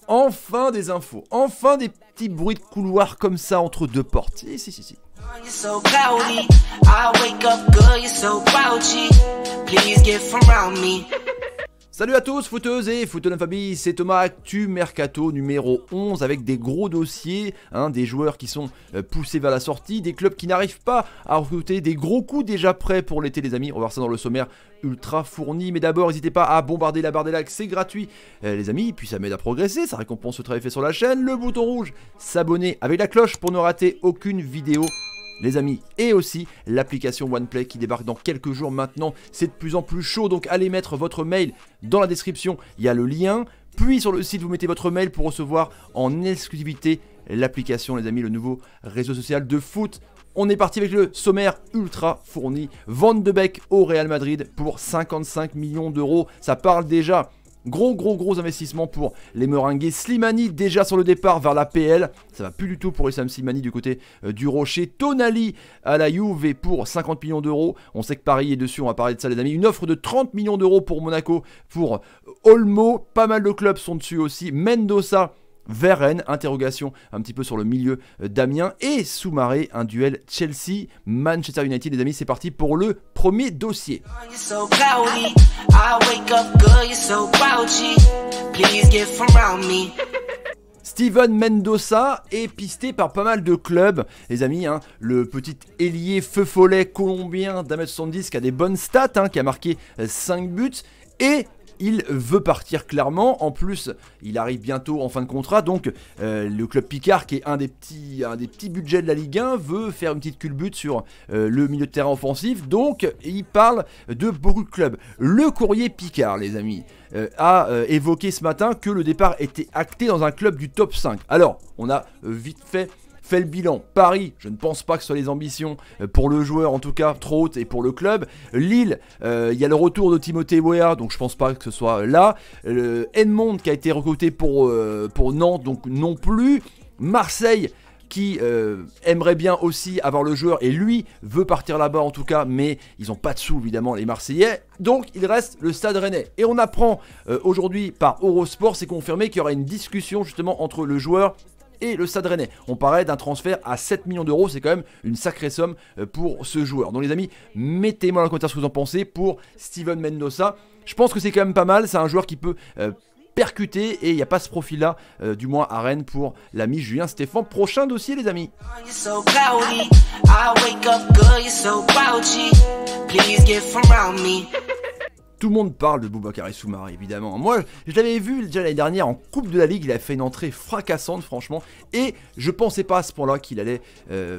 enfin des infos, enfin des petits bruits de couloir comme ça entre deux portes. Si. You're so cloudy. I wake up good, you're so grouchy. Please get from around me. Salut à tous, footeuses et footeux de la famille, c'est Thomas, Actu Mercato numéro 11 avec des gros dossiers, des joueurs qui sont poussés vers la sortie, des clubs qui n'arrivent pas à recruter, des gros coups déjà prêts pour l'été les amis, on va voir ça dans le sommaire ultra fourni, mais d'abord n'hésitez pas à bombarder la barre des likes, c'est gratuit les amis, puis ça m'aide à progresser, ça récompense le travail fait sur la chaîne, le bouton rouge, s'abonner avec la cloche pour ne rater aucune vidéo. Les amis, et aussi l'application OnePlay qui débarque dans quelques jours maintenant, c'est de plus en plus chaud, donc allez mettre votre mail dans la description, il y a le lien, puis sur le site vous mettez votre mail pour recevoir en exclusivité l'application les amis, le nouveau réseau social de foot. On est parti avec le sommaire ultra fourni, Van de Beek au Real Madrid pour 55 millions d'euros, ça parle déjà. Gros investissement pour les Meringues. Slimani déjà sur le départ vers la PL. Ça va plus du tout pour Issam Slimani du côté du Rocher. Tonali à la Juve pour 50 millions d'euros. On sait que Paris est dessus, on va parler de ça les amis. Une offre de 30 millions d'euros pour Monaco pour Olmo. Pas mal de clubs sont dessus aussi. Mendoza vers Rennes, interrogation un petit peu sur le milieu d'Amiens et Soumaré, un duel Chelsea-Manchester United les amis, c'est parti pour le premier dossier. You're so cloudy. I wake up good, you're so grouchy. Please get from around me. Steven Mendoza est pisté par pas mal de clubs, les amis, le petit ailier feu follet colombien d'1m70 qui a des bonnes stats, qui a marqué 5 buts et il veut partir clairement, en plus il arrive bientôt en fin de contrat, donc le club Picard qui est un des petits budgets de la Ligue 1 veut faire une petite culbute sur le milieu de terrain offensif, donc il parle de beaucoup de clubs. Le courrier Picard les amis a évoqué ce matin que le départ était acté dans un club du top 5. Alors on a vite fait le bilan. Paris, je ne pense pas que ce soit les ambitions pour le joueur, en tout cas trop hautes, et pour le club. Lille, il y a le retour de Timothée Weah, donc je pense pas que ce soit là. Edmond qui a été recruté pour Nantes, donc non plus. Marseille qui aimerait bien aussi avoir le joueur et lui veut partir là-bas en tout cas, mais ils n'ont pas de sous évidemment les Marseillais, donc il reste le Stade Rennais. Et on apprend aujourd'hui par Eurosport, c'est confirmé qu'il y aura une discussion justement entre le joueur et le Stade Rennais. On parlait d'un transfert à 7 millions d'euros, c'est quand même une sacrée somme pour ce joueur. Donc les amis, mettez-moi dans les commentaires ce que vous en pensez pour Steven Mendoza. Je pense que c'est quand même pas mal, c'est un joueur qui peut percuter et il n'y a pas ce profil là, du moins à Rennes pour l'ami Julien Stéphan. Prochain dossier les amis. You're so cloudy. I wake up good, you're so grouchy. Please get from around me. Tout le monde parle de Boubakary Soumaré évidemment. Moi je l'avais vu déjà l'année dernière en Coupe de la Ligue, il a fait une entrée fracassante franchement. Et je pensais pas à ce point là qu'il allait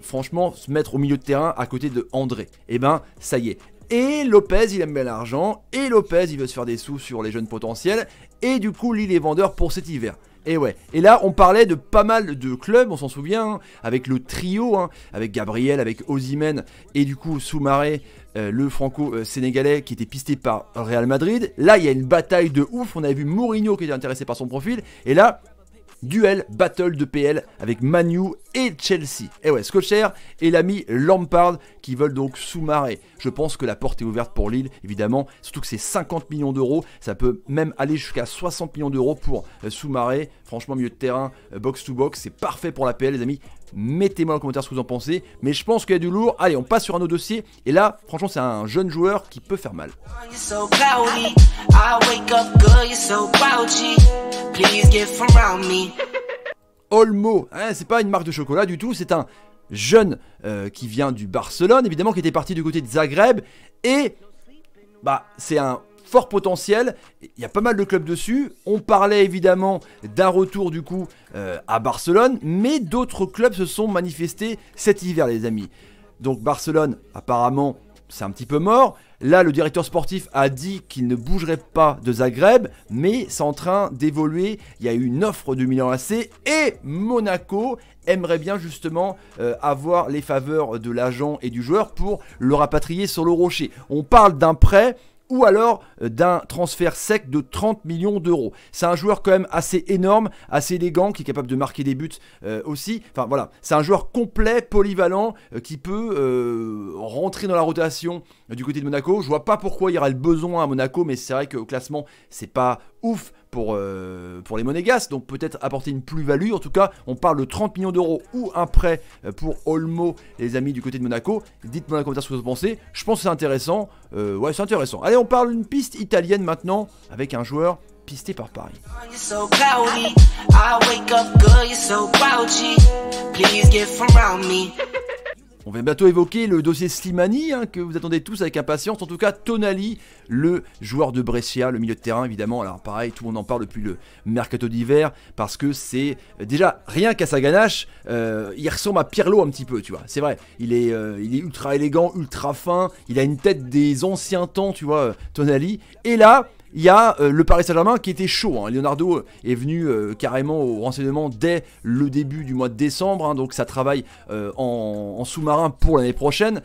franchement se mettre au milieu de terrain à côté de André. Et ben ça y est. Et Lopez il aime bien l'argent. Et Lopez il veut se faire des sous sur les jeunes potentiels. Et du coup Lille est vendeur pour cet hiver. Et ouais, et là on parlait de pas mal de clubs, on s'en souvient, avec le trio, avec Gabriel, avec Osimhen et du coup Soumaré, le franco-sénégalais qui était pisté par Real Madrid. Là il y a une bataille de ouf, on avait vu Mourinho qui était intéressé par son profil, et là, duel, battle de PL avec Manu et Chelsea. Et ouais, Solskjaer et l'ami Lampard qui veulent donc Soumaré. Je pense que la porte est ouverte pour Lille, évidemment. Surtout que c'est 50 millions d'euros. Ça peut même aller jusqu'à 60 millions d'euros pour Soumaré. Franchement, milieu de terrain, box-to-box, c'est parfait pour la PL, les amis. Mettez-moi dans les commentaires ce que vous en pensez. Mais je pense qu'il y a du lourd. Allez, on passe sur un autre dossier. Et là, franchement, c'est un jeune joueur qui peut faire mal. You're so cloudy. I wake up good, you're so grouchy. Please get from around me. Olmo, c'est pas une marque de chocolat du tout, c'est un jeune qui vient du Barcelone, évidemment, qui était parti du côté de Zagreb, et bah c'est un fort potentiel, il y a pas mal de clubs dessus, on parlait évidemment d'un retour du coup à Barcelone, mais d'autres clubs se sont manifestés cet hiver les amis. Donc Barcelone, apparemment, c'est un petit peu mort. Là, le directeur sportif a dit qu'il ne bougerait pas de Zagreb, mais c'est en train d'évoluer. Il y a eu une offre de Milan AC et Monaco aimerait bien justement avoir les faveurs de l'agent et du joueur pour le rapatrier sur le Rocher. On parle d'un prêt ou alors d'un transfert sec de 30 millions d'euros. C'est un joueur quand même assez énorme, assez élégant, qui est capable de marquer des buts aussi. Enfin voilà, c'est un joueur complet, polyvalent, qui peut rentrer dans la rotation du côté de Monaco. Je vois pas pourquoi il y aura le besoin à Monaco, mais c'est vrai qu'au classement, c'est pas ouf pour les Monégasques, donc peut-être apporter une plus-value. En tout cas, on parle de 30 millions d'euros ou un prêt pour Olmo, les amis du côté de Monaco. Dites-moi dans les commentaires ce que vous en pensez. Je pense que c'est intéressant. Ouais, c'est intéressant. Allez, on parle d'une piste italienne maintenant avec un joueur pisté par Paris. On va bientôt évoquer le dossier Slimani, que vous attendez tous avec impatience. En tout cas, Tonali, le joueur de Brescia, le milieu de terrain évidemment. Alors pareil, tout le monde en parle depuis le mercato d'hiver parce que c'est déjà rien qu'à sa ganache, il ressemble à Pirlo un petit peu, tu vois. C'est vrai, il est ultra élégant, ultra fin. Il a une tête des anciens temps, tu vois, Tonali. Et là, il y a le Paris Saint-Germain qui était chaud. Leonardo est venu carrément au renseignement dès le début du mois de décembre. Donc ça travaille en sous-marin pour l'année prochaine.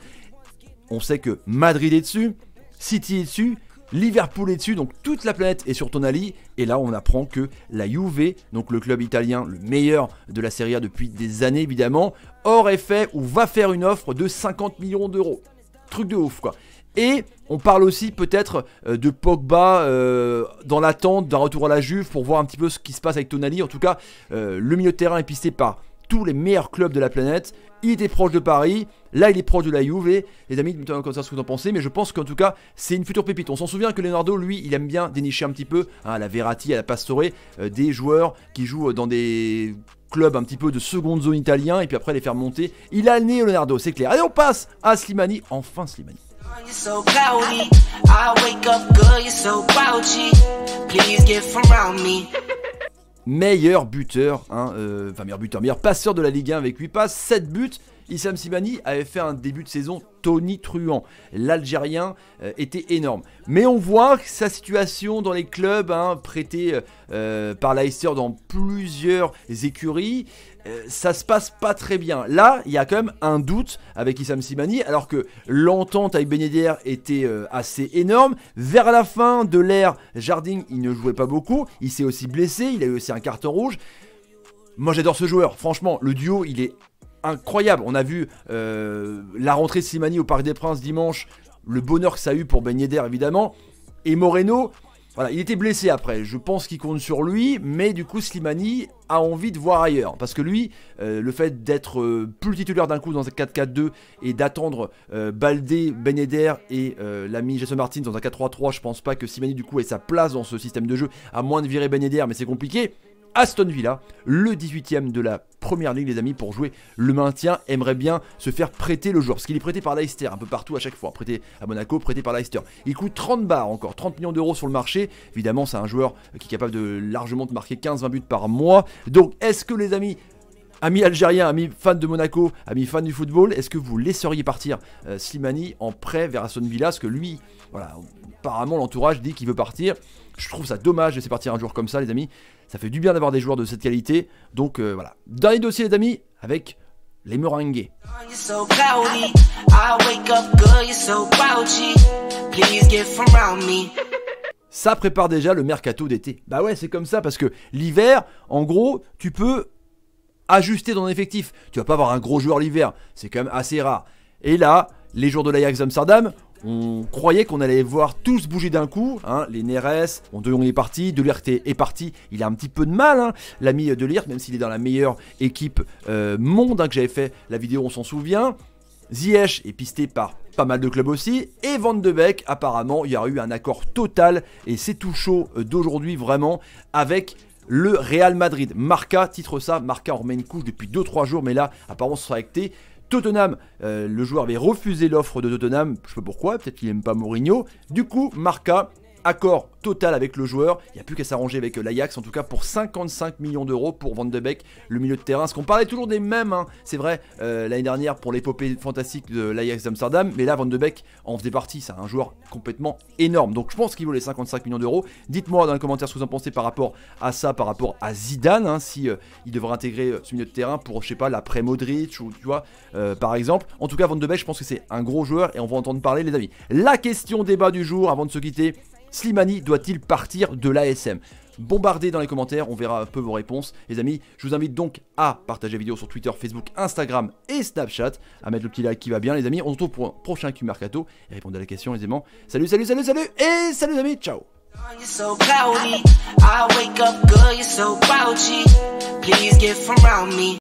On sait que Madrid est dessus, City est dessus, Liverpool est dessus. Donc toute la planète est sur Tonali. Et là on apprend que la Juve, donc le club italien, le meilleur de la Serie A depuis des années évidemment, aurait fait ou va faire une offre de 50 millions d'euros. Truc de ouf quoi. Et on parle aussi peut-être de Pogba dans l'attente d'un retour à la Juve pour voir un petit peu ce qui se passe avec Tonali. En tout cas, le milieu de terrain est pisté par tous les meilleurs clubs de la planète. Il était proche de Paris, là il est proche de la Juve. Les amis, dites-moi comme ça ce que vous en pensez, mais je pense qu'en tout cas c'est une future pépite. On s'en souvient que Leonardo, lui, il aime bien dénicher un petit peu à la Verratti, à la Pastore, des joueurs qui jouent dans des club un petit peu de seconde zone italien et puis après les faire monter. Il a le nez Leonardo, c'est clair. Allez, on passe à Slimani, enfin Slimani. Meilleur buteur, meilleur passeur de la Ligue 1 avec 8 passes, 7 buts. Issam Slimani avait fait un début de saison tonitruant. L'Algérien était énorme. Mais on voit que sa situation dans les clubs, prêté par Leicester dans plusieurs écuries, ça se passe pas très bien. Là, il y a quand même un doute avec Issam Slimani, alors que l'entente avec Ben Yedder était assez énorme. Vers la fin de l'ère Jardim, il ne jouait pas beaucoup. Il s'est aussi blessé, il a eu aussi un carton rouge. Moi, j'adore ce joueur. Franchement, le duo, il est incroyable. On a vu la rentrée de Slimani au Parc des Princes dimanche, le bonheur que ça a eu pour Ben Yedder évidemment. Et Moreno, voilà, il était blessé après. Je pense qu'il compte sur lui, mais du coup Slimani a envie de voir ailleurs. Parce que lui, le fait d'être plus titulaire d'un coup dans un 4-4-2 et d'attendre Baldé, Ben Yedder et l'ami Jason Martins dans un 4-3-3, je pense pas que Slimani du coup ait sa place dans ce système de jeu, à moins de virer Ben Yedder, mais c'est compliqué. Aston Villa, le 18ème de la première ligue les amis, pour jouer le maintien, aimerait bien se faire prêter le joueur, parce qu'il est prêté par Leicester un peu partout à chaque fois, prêté à Monaco, prêté par Leicester. Il coûte 30 bars encore, 30 millions d'euros sur le marché. Évidemment c'est un joueur qui est capable de largement de marquer 15-20 buts par mois. Donc est-ce que les amis algériens, amis fans de Monaco, amis fans du football, est-ce que vous laisseriez partir Slimani en prêt vers Aston Villa? Parce que lui, voilà, apparemment l'entourage dit qu'il veut partir. Je trouve ça dommage de laisser partir un joueur comme ça les amis. Ça fait du bien d'avoir des joueurs de cette qualité. Donc voilà. Dernier dossier les amis avec les meringues. Ça prépare déjà le mercato d'été. Bah ouais, c'est comme ça parce que l'hiver, en gros, tu peux ajuster ton effectif. Tu vas pas avoir un gros joueur l'hiver. C'est quand même assez rare. Et là, les joueurs de l'Ajax Amsterdam, on croyait qu'on allait voir tous bouger d'un coup, les Neres, De Jong est parti, De Ligt est parti, il a un petit peu de mal, l'ami De Ligt, même s'il est dans la meilleure équipe monde, que j'avais fait la vidéo, on s'en souvient. Ziyech est pisté par pas mal de clubs aussi, et Van de Beek, apparemment, il y aura eu un accord total, et c'est tout chaud d'aujourd'hui vraiment, avec le Real Madrid. Marca titre ça, Marca en remet une couche depuis 2-3 jours, mais là, apparemment, ce sera acté. Tottenham, le joueur avait refusé l'offre de Tottenham, je sais pas pourquoi, peut-être qu'il n'aime pas Mourinho. Du coup, Marca, accord total avec le joueur, il n'y a plus qu'à s'arranger avec l'Ajax, en tout cas pour 55 millions d'euros pour Van de Beek, le milieu de terrain. Parce qu'on parlait toujours des mêmes, c'est vrai, l'année dernière pour l'épopée fantastique de l'Ajax d'Amsterdam, mais là Van de Beek en faisait partie, c'est un joueur complètement énorme. Donc je pense qu'il vaut les 55 millions d'euros. Dites-moi dans les commentaires ce que vous en pensez par rapport à ça, par rapport à Zidane, si il devrait intégrer ce milieu de terrain pour, je sais pas, l'après Modric, ou tu vois, par exemple. En tout cas, Van de Beek, je pense que c'est un gros joueur et on va entendre parler les amis. La question débat du jour avant de se quitter: Slimani doit-il partir de l'ASM? Bombardez dans les commentaires, on verra un peu vos réponses. Les amis, je vous invite donc à partager la vidéo sur Twitter, Facebook, Instagram et Snapchat, à mettre le petit like qui va bien les amis. On se retrouve pour un prochain Q Mercato et répondre à la question les aimants. Salut, salut, salut, salut, et salut les amis, ciao. You're so cloudy. I wake up good, you're so grouchy. Please get from around me.